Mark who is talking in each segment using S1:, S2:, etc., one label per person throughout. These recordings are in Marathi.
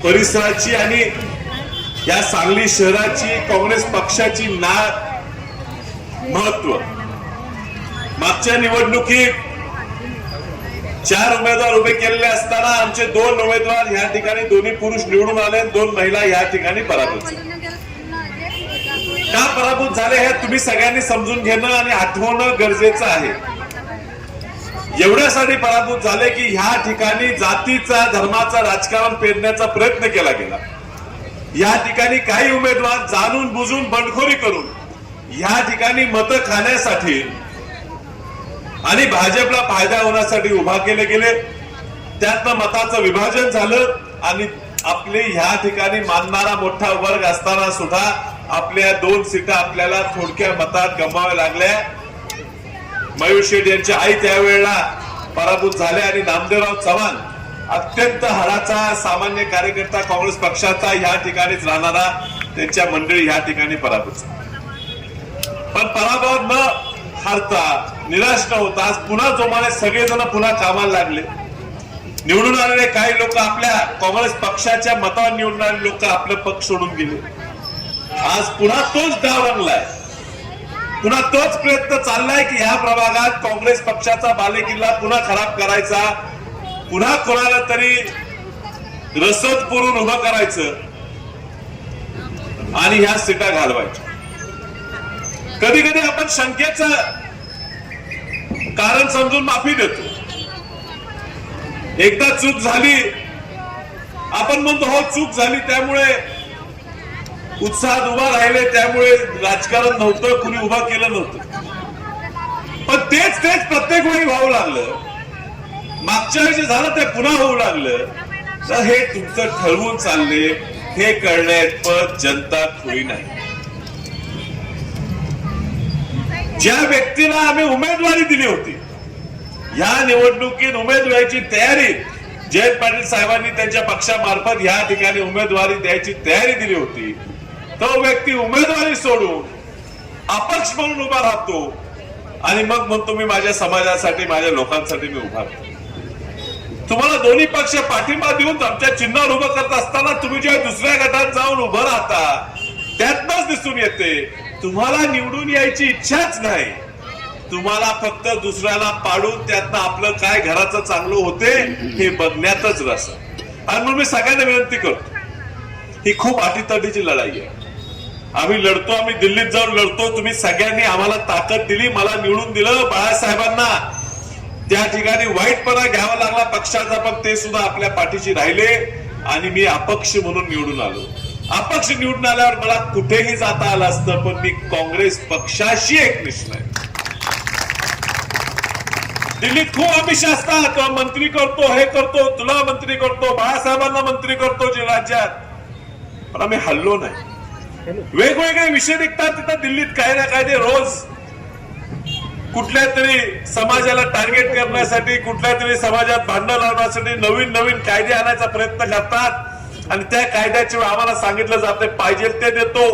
S1: परिसराची आणि या सांगली शहराची काँग्रेस पक्षाची महत्व मागच्या निवडणुकीत 4 उमेदवार उभे केलेले असताना आमचे 2 उमेदवार या ठिकाणी दोन्ही पुरुष निवडून आले, 2 महिला या ठिकाणी पराभूत झाल्या. का पराभूत झाले हे तुम्ही सगळ्यांनी समजून घेणं आणि आठवणं गरजेचं आहे. एवढ्यासाठी पराभूत झाले की ह्या ठिकाणी जातीचा धर्माचा राजकारण पेरण्याचा प्रयत्न केला गेला. या ठिकाणी काही उमेदवार जाणून बुजून बंडखोरी करून या ठिकाणी मतं खाण्यासाठी आणि भाजपला फायदा होण्यासाठी उभा केले गेले. त्यातनं मताचं विभाजन झालं आणि आपले ह्या ठिकाणी मानणारा मोठा वर्ग असताना सुद्धा आपल्या 2 सीटा आपल्याला थोडक्या मतात गमवाव्या लागल्या. मयूर शेठ यांची आई त्यावेळेला पराभूत झाले आणि नामदेवराव चव्हाण अत्यंत हळाचा सामान्य कार्यकर्ता काँग्रेस पक्षाचा या ठिकाणीच राहणारा त्यांच्या मंडळी या ठिकाणी पराभूत झाले. पण पराभव न हारता निराश न होता आज पुन्हा जोमाने सगळेजण पुन्हा कामाला लागले. निवडून आलेले काही लोक आपल्या काँग्रेस पक्षाच्या मतावर निवडून आलेले लोक आपलं पक्ष सोडून गेले. आज पुन्हा तोच डाव रंगलाय, पुन्हा तोच प्रयत्न चाललाय की ह्या प्रभागात काँग्रेस पक्षाचा बालेकिल्ला पुन्हा खराब करायचा, पुन्हा कोणाला तरी रसद पुरून उभं करायचं आणि ह्या सीटा घालवायच्या. कधी कधी आपण शंकेचं कारण समजून माफी देतो. एकदा चूक झाली आपण म्हणतो हो चूक झाली त्यामुळे उत्साहात उभा राहिले, त्यामुळे राजकारण नव्हतं, कुणी उभा केलं नव्हतं. पण तेच प्रत्येक वेळी व्हावं लागलं. मागच्या वेळी जे झालं ते पुन्हा होऊ लागलं. तर हे तुमचं ठरवून चालले हे कळण्यात पण जनता खुळी नाही. ज्या व्यक्तीला आम्ही उमेदवारी दिली होती या निवडणुकीत उमेदवारीची तयारी जयंत पाटील साहेबांनी त्यांच्या पक्षामार्फत या ठिकाणी उमेदवारी द्यायची तयारी दिली होती, तो व्यक्ती उमेदवारी सोडून अपक्ष म्हणून उभा राहतो आणि मग म्हणतो मी माझ्या समाजासाठी माझ्या लोकांसाठी मी उभा राहतो. तुम्हाला दोन्ही पक्ष पाठिंबा देऊन आमच्या चिन्हावर उभं करत असताना तुम्ही जेव्हा दुसऱ्या गटात जाऊन उभं राहता त्यातनच दिसून येते तुम्हाला निवडून यायची इच्छाच नाही. तुम्हाला फक्त दुसऱ्याला पाडून त्यातनं आपलं काय घराचं चांगलं होते हे बघण्यातच रस. आणि म्हणून मी सगळ्यांना विनंती करतो, ही खूप अटीतटीची लढाई आहे. आम्ही लढतो, आम्ही दिल्लीत जाऊन लढतो. तुम्ही सगळ्यांनी आम्हाला ताकद दिली, मला निवडून दिलं. बाळासाहेबांना त्या ठिकाणी वाईटपणा घ्यावा लागला पक्षाचा, पण ते सुद्धा आपल्या पाठीशी राहिले आणि मी अपक्ष म्हणून निवडून आलो. अपक्ष निवडून आल्यावर मला कुठेही जाता आलं असतं, पण मी काँग्रेस पक्षाशी एकनिष्ठ आहे. दिल्लीत खूप आमिष असतात, मंत्री करतो, हे करतो, तुला मंत्री करतो, बाळासाहेबांना मंत्री करतो जे राज्यात. पण आम्ही हल्लो नाही. वेगवेगळे विषय निघतात तिथं दिल्लीत काही ना काही रोज कुठल्या तरी समाजाला टार्गेट करण्यासाठी, कुठल्या तरी समाजात भांडण लावण्यासाठी नवीन नवीन कायदे आणायचा प्रयत्न करतात. आणि त्या कायद्याच्या वेळी आम्हाला सांगितलं जाते पाहिजे ते देतो,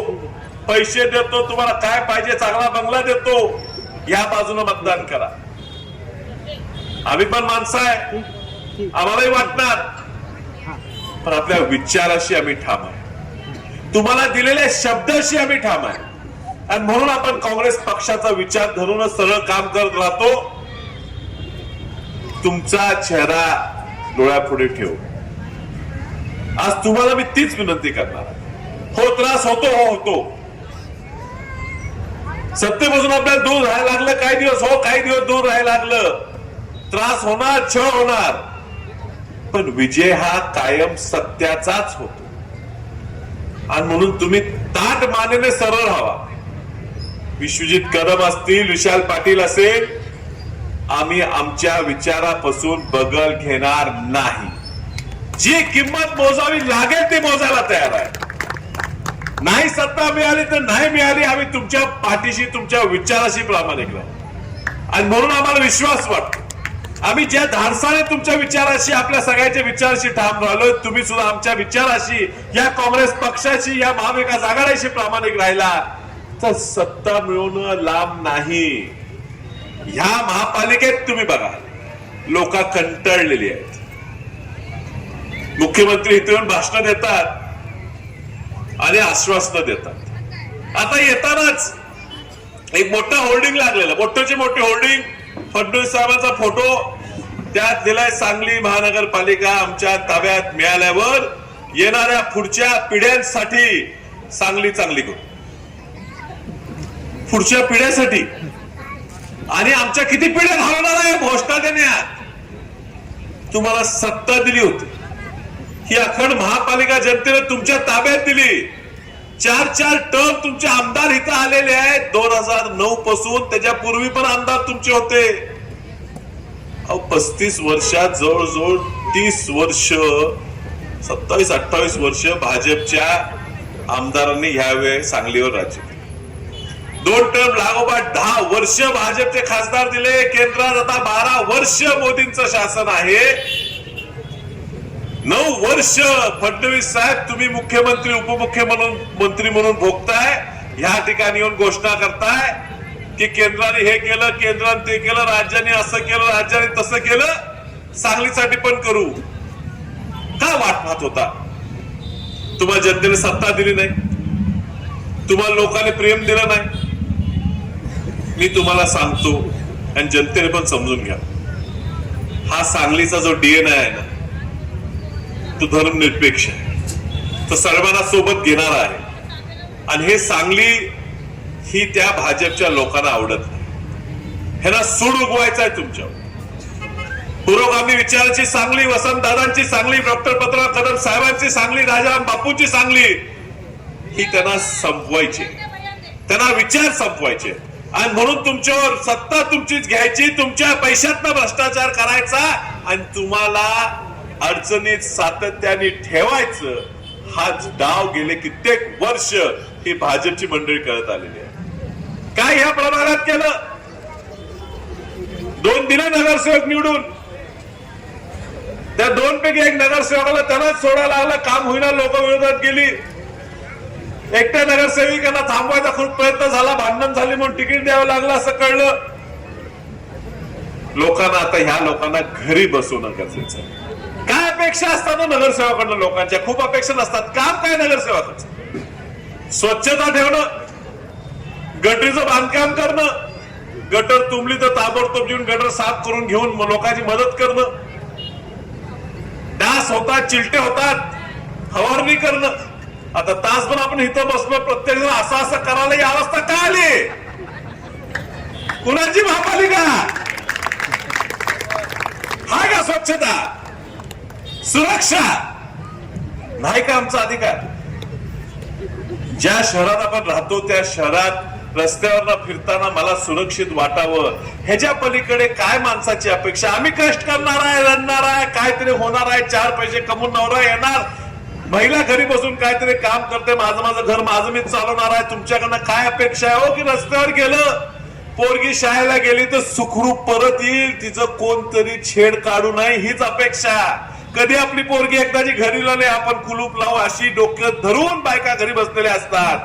S1: पैसे देतो, तुम्हाला काय पाहिजे चांगला बंगला देतो, या बाजूने मतदान करा. आम्ही पण माणसं आहे, आम्हालाही वाटणार, पण आपल्या विचाराशी आम्ही ठाम आहे. तुम्हाला दिलेल्या शब्दाशी आम्ही ठाम आहे. आणि म्हणून आपण काँग्रेस पक्षाचा विचार धरूनच सरळ काम करत राहतो. तुमचा चेहरा डोळ्यापुढे ठेवू. आज तुम्हाला मी तीच विनंती करणार. हो त्रास होतो, हो होतो. सत्तेपासून आपल्याला दूर राहायला लागलं काही दिवस, हो काही दिवस दूर राहायला लागलं. त्रास होणार, छळ होणार, पण विजय हा कायम सत्याचाच होतो. आणि म्हणून तुम्ही ताट मानेने सरळ राहावा. विश्वजित कदम असतील, विशाल पाटील असेल, आम्ही आमच्या विचारापासून बगल घेणार नाही. जी किंमत मोजावी लागेल ती मोजायला तयार आहे. नाही सत्ता मिळाली तर नाही मिळाली, आम्ही तुमच्या पाठीशी तुमच्या विचाराशी प्रामाणिक राहू. आणि म्हणून आम्हाला विश्वास वाटतो आम्ही ज्या धाडसाने तुमच्या विचाराशी आपल्या सगळ्यांच्या विचाराशी ठाम राहिलोय, तुम्ही सुद्धा आमच्या विचाराशी या काँग्रेस पक्षाशी या महाविकास आघाडीशी प्रामाणिक राहिला तर सत्ता मिळवणं लांब नाही. ह्या महापालिकेत तुम्ही बघा लोक कंटाळलेली आहेत. मुख्यमंत्री इथे येऊन भाषण देतात आणि आश्वासनं देतात. आता येतानाच एक मोठं होर्डिंग लागलेलं, मोठ्याची मोठी होर्डिंग, फडणवीस साहेबांचा फोटो, त्यात दिलाय सांगली महानगरपालिका आमच्या ताब्यात मिळाल्यावर येणाऱ्या पुढच्या पिढ्यांसाठी सांगली चांगली करू, पुढच्या पिढ्यासाठी. आणि आमच्या किती पिढ्या घालवणार आहे घोषणा देण्यात. तुम्हाला सत्ता दिली होती, ही अखंड महापालिका जनतेने तुमच्या ताब्यात दिली. 4 टर्म तुमचे आमदार इथं आलेले आहेत 2009 पासून, त्याच्यापूर्वी पण आमदार तुमचे होते. 35 वर्षात जवळजवळ 30 वर्ष, 27-28 वर्ष भाजपच्या आमदारांनी ह्यावेळी सांगलीवर राज्य केले. 2 टर्म लागोपाठ 10 वर्ष भाजपचे खासदार दिले. केंद्रात आता 12 वर्ष मोदींचं शासन आहे. 9 वर्ष फडणवीस साहेब तुम्ही मुख्यमंत्री उपमुख्यमंत्री म्हणून भोगताय. ह्या ठिकाणी येऊन घोषणा करताय की केंद्राने हे केलं, केंद्राने ते केलं, राज्याने असं केलं, राज्याने तसं केलं, सांगलीसाठी पण करू. का वाट पाहत होता? तुम्हाला जनतेने सत्ता दिली नाही, तुम्हाला लोकांनी प्रेम दिलं नाही. मी तुम्हाला सांगतो आणि जनतेने पण समजून घ्या, हा सांगलीचा जो डीएनए आहे ना, तो धर्मनिरपेक्ष आहे, तो सर्वांना सोबत घेणारा आहे. आणि हे सांगली ही त्या भाजपच्या लोकांना आवडत नाही. ह्यांना सूड उगवायचा आहे तुमच्यावर. पुरोगामी विचाराची सांगली, वसंतदादांची सांगली, डॉक्टर पद्मनाभ कदम साहेबांची सांगली, राजाराम बापूंची सांगली, ही त्यांना संपवायची, त्यांना विचार संपवायचे. आणि म्हणून तुमच्यावर सत्ता तुमचीच घ्यायची, तुमच्या पैशातनं भ्रष्टाचार करायचा आणि तुम्हाला अडचणीत सातत्याने ठेवायचं. हाच डाव गेले कित्येक वर्ष ही भाजपची मंडळी करत आलेली आहे. काय ह्या प्रभागात केलं? 2 दिले नगरसेवक निवडून, त्या 2 पैकी एक नगरसेवकाला त्यांनाच सोडायला लागलं, काम होईना, लोक विरोधात गेली. एकट्या नगरसेविकांना थांबवायचा खूप प्रयत्न झाला, भांडण झाली म्हणून तिकीट द्यावं लागलं असं कळलं. लोकांना आता ह्या लोकांना घरी बसवणं गरजेचं आहे. काय अपेक्षा असतात नगरसेवकांना? लोकांच्या खूप अपेक्षा नसतात. काम काय नगरसेवकाचं? स्वच्छता ठेवणं, गटरीचं बांधकाम करणं, गटर तुंबली तर ताबडतोब घेऊन गटर साफ करून घेऊन लोकांची मदत करणं, डास होतात, चिलटे होतात, फवारणी करणं. आता तासभर आपण इथं बसलो, प्रत्येक जण असं असं करायला, ही अवस्था का आली? कुणाची महापालिका? हाय का स्वच्छता, सुरक्षा नाही का आमचा अधिकार? ज्या शहरात आपण राहतो त्या शहरात रस्त्यावर फिरताना मला सुरक्षित वाटावं, ह्याच्या पलीकडे काय माणसाची अपेक्षा? आम्ही कष्ट करणार आहे, रडणार आहे, काहीतरी होणार आहे, 4 पैसे कमवून नवरा येणार, महिला घरी बसून काहीतरी काम करते, माझं घर माझं मीच चालवणार आहे. तुमच्याकडनं काय अपेक्षा आहे हो? की रस्त्यावर गेलं, पोरगी शाळेला गेली तर सुखरूप परत येईल, तिचं कोणतरी छेड काढू नये, हीच अपेक्षा. कधी आपली पोरगी एकदाची घरी लावली आपण कुलूप लावू अशी डोक्यात धरून बायका घरी बसलेल्या असतात.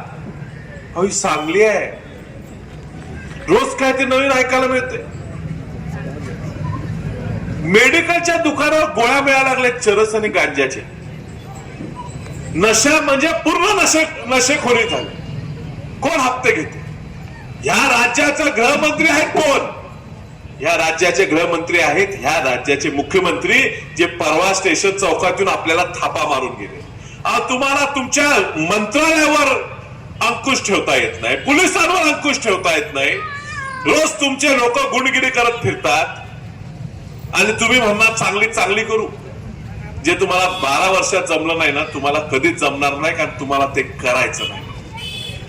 S1: ही सांगली आहे. रोज काय ते नवीन ऐकायला मिळते. मेडिकलच्या दुकानावर गोळ्या मिळायला लागल्या चरस आणि गांजाचे. नशा म्हणजे पूर्ण नशेखोरी झाली. कोण हप्ते घेते? ह्या राज्याचा गृहमंत्री आहेत कोण? ह्या राज्याचे गृहमंत्री आहेत ह्या राज्याचे मुख्यमंत्री, जे परवा स्टेशन चौकातून आपल्याला थापा मारून गेले. तुम्हाला तुमच्या मंत्रालयावर अंकुश ठेवता येत नाही, पोलिसांवर अंकुश ठेवता येत नाही. रोज तुमचे लोक गुंडगिरी करत फिरतात आणि तुम्ही म्हणणार चांगली चांगली करू. जे तुम्हाला 12 वर्षात जमलं नाही ना, तुम्हाला कधीच जमणार नाही, कारण तुम्हाला ते करायचं नाही.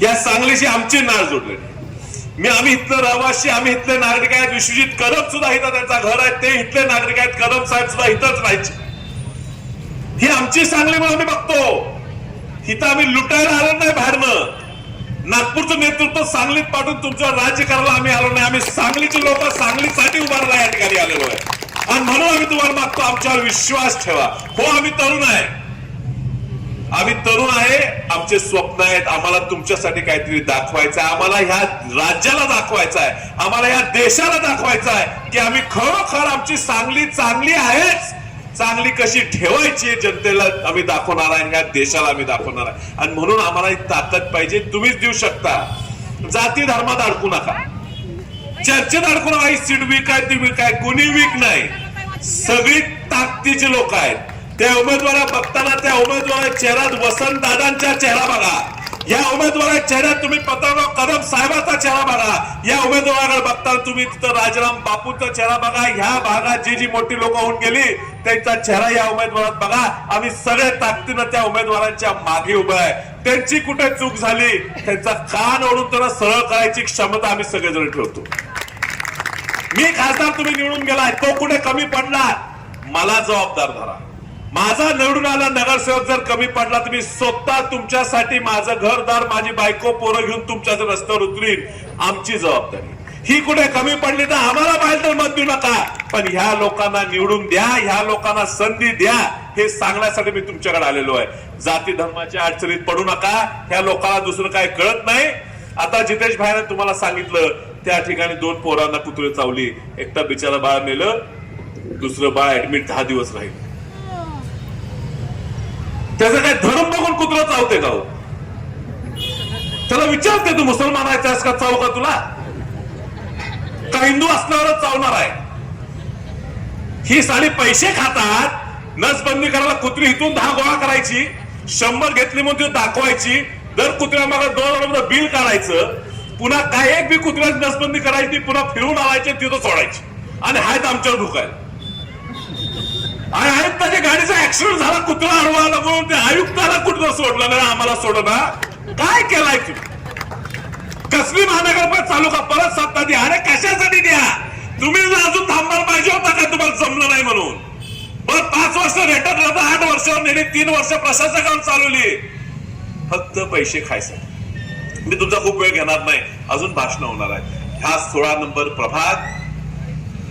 S1: या सांगलीशी आमची नाळ जोडलेली. आम्ही इथलं रहिवासी, आम्ही इथले नागरिक आहेत. विश्वजित कदम सुद्धा इथं त्यांचा घर आहे, ते इथले नागरिक आहेत. कदम साहेब सुद्धा इथंच राहायचे. ही आमची सांगली म्हणून आम्ही बघतो. इथं आम्ही लुटायला आलो नाही बाहेरनं. नागपूरचं नेतृत्व सांगलीत पाठवून तुमच्यावर राज्य करायला आम्ही आलो नाही. आम्ही सांगलीचे लोक सांगलीसाठी उभारला या ठिकाणी आलेलो आहे. आणि म्हणून आम्ही तुम्हाला मागतो, आमच्यावर विश्वास ठेवा. हो, आम्ही तरुण आहे, आम्ही तरुण आहे, आमचे स्वप्न आहेत. आम्हाला तुमच्यासाठी काहीतरी दाखवायचं आहे, आम्हाला ह्या राज्याला दाखवायचं आहे, आम्हाला ह्या देशाला दाखवायचं आहे की आम्ही खरोखर आमची सांगली चांगली आहेच. चांगली कशी ठेवायची जनतेला आम्ही दाखवणार आहे, ह्या देशाला आम्ही दाखवणार आहे. आणि म्हणून आम्हाला ही ताकद पाहिजे, तुम्हीच देऊ शकता. जाती धर्मात अडकू नका, चर्चेत अडकू नका. ही सीट वीक आहे, ती वीक आहे, कोणी वीक नाही. सगळी ताकदीचे लोक आहेत. त्या उमेदवारा बघताना त्या उमेदवाराच्या चेहऱ्यात वसंत दादांचा चेहरा बघा, या उमेदवाराच्या चेहऱ्यात तुम्ही पत्रराव कदम साहेबांचा चेहरा बघा, या उमेदवाराकडे बघताना तुम्ही तिथं राजाराम बापूंचा चेहरा बघा. ह्या भागात जी जी मोठी लोक होऊन गेली त्यांचा चेहरा या उमेदवारात बघा. आम्ही सगळे ताकदीनं त्या उमेदवारांच्या मागे उभं आहे. त्यांची कुठे चूक झाली त्यांचा कान ओढून त्यांना सरळ करायची क्षमता आम्ही सगळेजण ठेवतो. मी खासदार, तुम्ही निवडून गेलाय, तो कुठे कमी पडला मला जबाबदार धरा. माझा निवडून आला नगरसेवक जर कमी पडला तर मी स्वतः तुमच्यासाठी माझं घरदार, माझी बायको, पोरं घेऊन तुमच्या रस्त्यावर उतरीन. आमची जबाबदारी. ही कुठे कमी पडली तर आम्हाला पाहिजे तर मत देऊ नका, पण ह्या लोकांना निवडून द्या, ह्या लोकांना संधी द्या, हे सांगण्यासाठी मी तुमच्याकडे आलेलो आहे. जाती धर्माच्या अडचणीत पडू नका. ह्या लोकांना दुसरं काय कळत नाही. आता जितेश भाईने तुम्हाला सांगितलं त्या ठिकाणी 2 पोरांना कुत्रे चावली, एकटा बिचारा बाळ मेलं, दुसरं बाळ ऍडमिट 10 दिवस राहील. त्याचं काय धर्म बघून कुत्रा चावते का? त्याला विचारते तू मुसलमान आहे त्यास का चावू का तुला? का हिंदू असल्यावरच चावणार आहे? ही साडी पैसे खातात. नसबंदी करायला कुत्री इथून 10 गोळा करायची, 100 घेतली म्हणून ती दाखवायची, दर कुत्र्या मागे 2 रुपये बिल काढायचं, पुन्हा काय एक बी कुत्र्याची नसबंदी करायची, पुन्हा फिरून आणायची तिथं सोडायची. आणि आहेत आमच्यावर ढुकायला. आणि आयुक्ताच्या गाडीचा ऍक्सिडेंट झाला, कुत्रा अडवायला म्हणून ते आयुक्ताला कुठं सोडलं नाही, आम्हाला सोडलं ना. काय केलाय तुम्ही? कसली महानगरपालिका चालू का परत सत्ता द्या? अरे कशासाठी द्या? तुम्ही अजून थांबायला पाहिजे होता का तुम्हाला जमलं नाही म्हणून? बरं 5 वर्ष रेटत होता, 8 वर्षावर नेली, 3 वर्ष प्रशासकावर चालवली, फक्त पैसे खायचे. मी तुमचा खूप वेळ घेणार नाही, अजून भाषण होणार आहे. हा 16 नंबर प्रभाग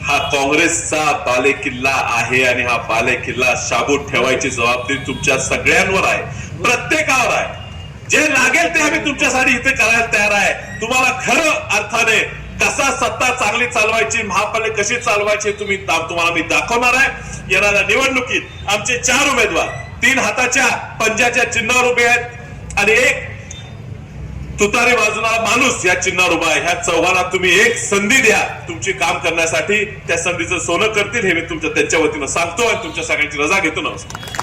S1: हा काँग्रेसचा बालेकिल्ला आहे आणि हा बालेकिल्ला शाबूत ठेवायची जबाबदारी तुमच्या सगळ्यांवर आहे, प्रत्येकावर आहे. जे लागेल ते आम्ही तुमच्यासाठी इथे करायला तयार आहे. तुम्हाला खरं अर्थाने कसा सत्ता चांगली चालवायची, महापालिका कशी चालवायची तुम्हाला मी दाखवणार आहे. येणाऱ्या निवडणुकीत आमचे 4 उमेदवार 3 हाताच्या पंजाच्या चिन्हावर उभे आहेत आणि 1 तुतारी बाजूला माणूस या चिन्हावर उभा आहे. ह्या चौघांना तुम्ही एक संधी द्या तुमची काम करण्यासाठी. त्या संधीचं सोनं करतील हे मी त्यांच्या वतीनं सांगतो आणि तुमच्या सगळ्यांची रजा घेतो. नमस्कार.